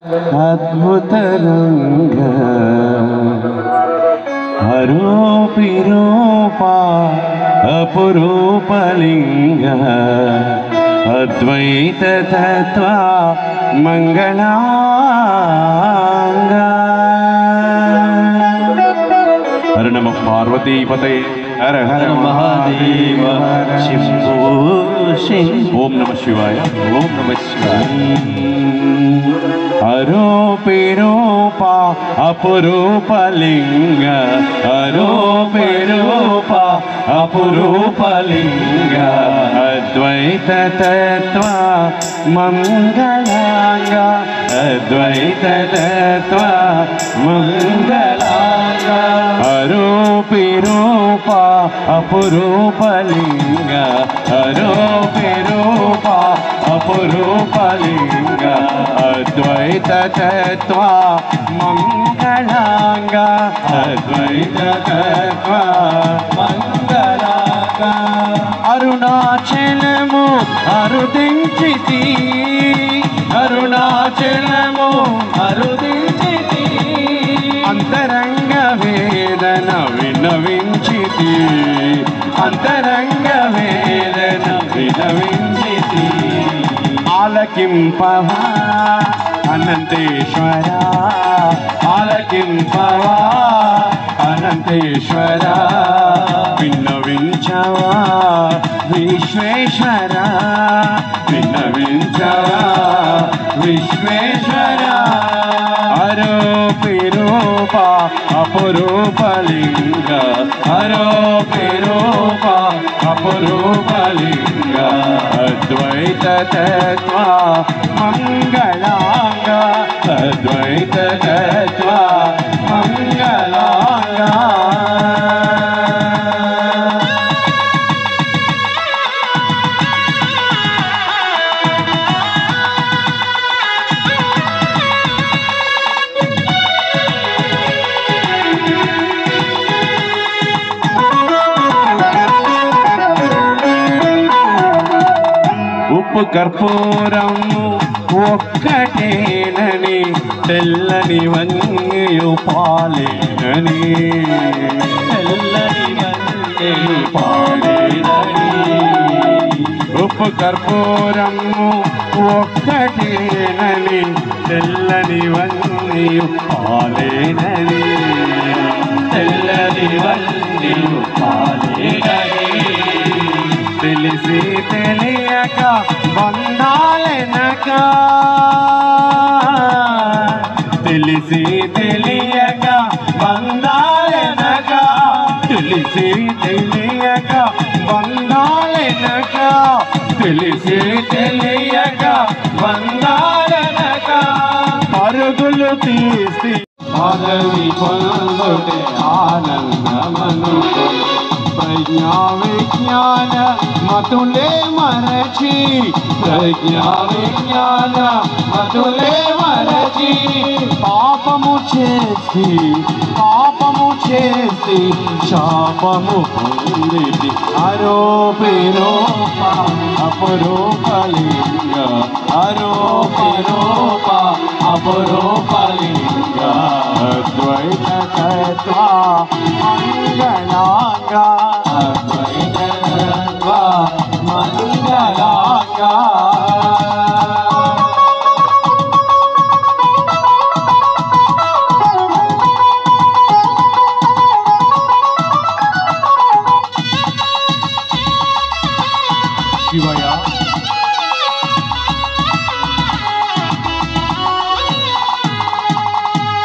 అద్భుత రంగ అరూపి రూప అపురూపలింగ అద్వైత తత్వ మంగళాంగ. హర నమ పార్వతీపతే హర హర మహాదేవ శంభో శంభో. ఓం నమ శివాయ. ఓం నమ శివాయ. అరూపి రూప అపురూపలింగ అరూపి రూప అపురూపలింగ అద్వైత తత్వ మంగళాంగ అద్వైత తత్వ మంగళాంగ. అరూపి రూప అపురూపలింగ అరూపి రూప అపురూపలింగ అద్వైత తత్వ మంగళాంగ అద్వైత తత్వ మంగళాంగ. అరుణాచలము అరుదించితి అరుణాచలము అరుదించితి అంతరంగ వేదన వినవించితి అంతరంగ వేదన వినవించితి. ఆలకింపవా అనంతేశ్వర ఆలకింపవా అనంతేశ్వర విన్నవించవా విశ్వేశ్వర విన్నవించవా విశ్వేశ్వర. అరూపి రూప అపురూపలింగ అరూపి రూప అపురూపలింగ అద్వైత తత్వ మంగళాంగ అద్వైత తత్వ మంగళాంగ. ఉప్పు కర్పూరము ఒక్కటేనని తెల్లని వన్యు పాలేనని తెల్లని వన్యు పాలేనని. ఉప్పు కర్పూరము ఒక్కటేనని తెల్లని వన్యు పాలేనని తెల్లని వన్యు పాలేనని. తెలిసి తెలియక బంధాలెనక తెలిసి తెలియక బంధాలెనక తెలిసి తెలియక బంధాలెనక తెలిసి తెలియక బంధాలెనక పరుగులు తీసి పదవి పొందుటే ఆనందమనుకో. ప్రజ్ఞా విజ్ఞాన మతులే మరచి ప్రజ్ఞా విజ్ఞాన మతులే మరచి పాపము చేసి శాపము పొందితి. అరూపి రూప అపురూపలింగ అరూపి రూప అపురూపలింగ అద్వైత తత్వ మంగళాంగ అద్వైత తత్వ మంగళాంగ. శివయ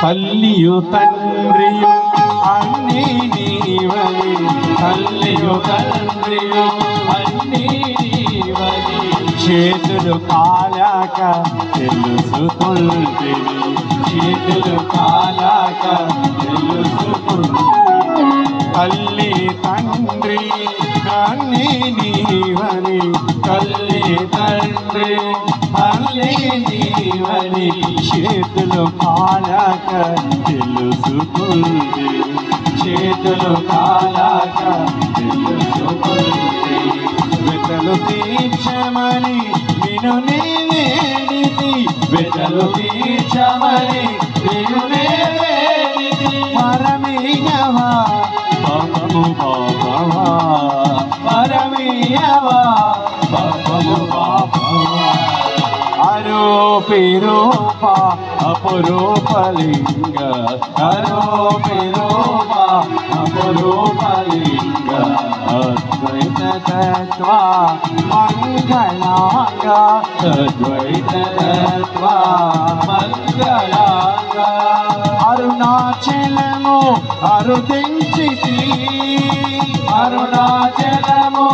తల్లియు తండ్రియు అన్నీ నీవని తల్లియు తండ్రియు అన్నీ నీవని చేతులు కాలాక తెలుసుకుంటిని చేతులు కాలాక తెలుసుకుంటిని. తల్లి తండ్రి అన్నీ నీవని తల్లి తండ్రి అన్నీ నీవని చేతులు కాలాక తెలుసుకుంది చేతులు కాలాక తెలుసుకుంది. వెతలు తీర్చమని నిన్ను నే వేడితి వెతలు తీర్చమని నిన్ను నే వేడితి వరమీయవా పాపము పాపమా వరమీయవా పాపము పాపమా అరూప అపురూపలింగ అరూప అపురూపలింగ అద్వైత తత్వ మంగళాంగ అద్వైత తత్వ మంగళాంగ అరుణాచలము అరుదించితి అరుణాచలము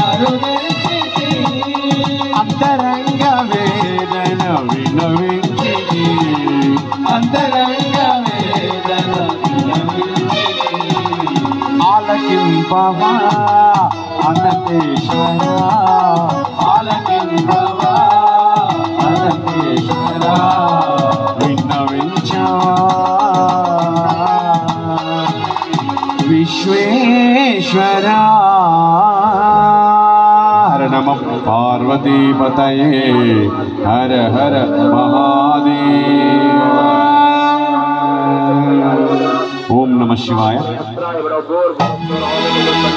అరుదించితి అంతరంగ వేదన వినవించితి అంతరంగ వేదన వినవించితి ఆలకింపవా అనంతేశ్వర ఆలకింపవా అనంతేశ్వర విన్నవించవా విశ్వేశ్వర హర నమ పార్వతీపతయే హర హర మహాదేవ ఓం నమ శివాయ.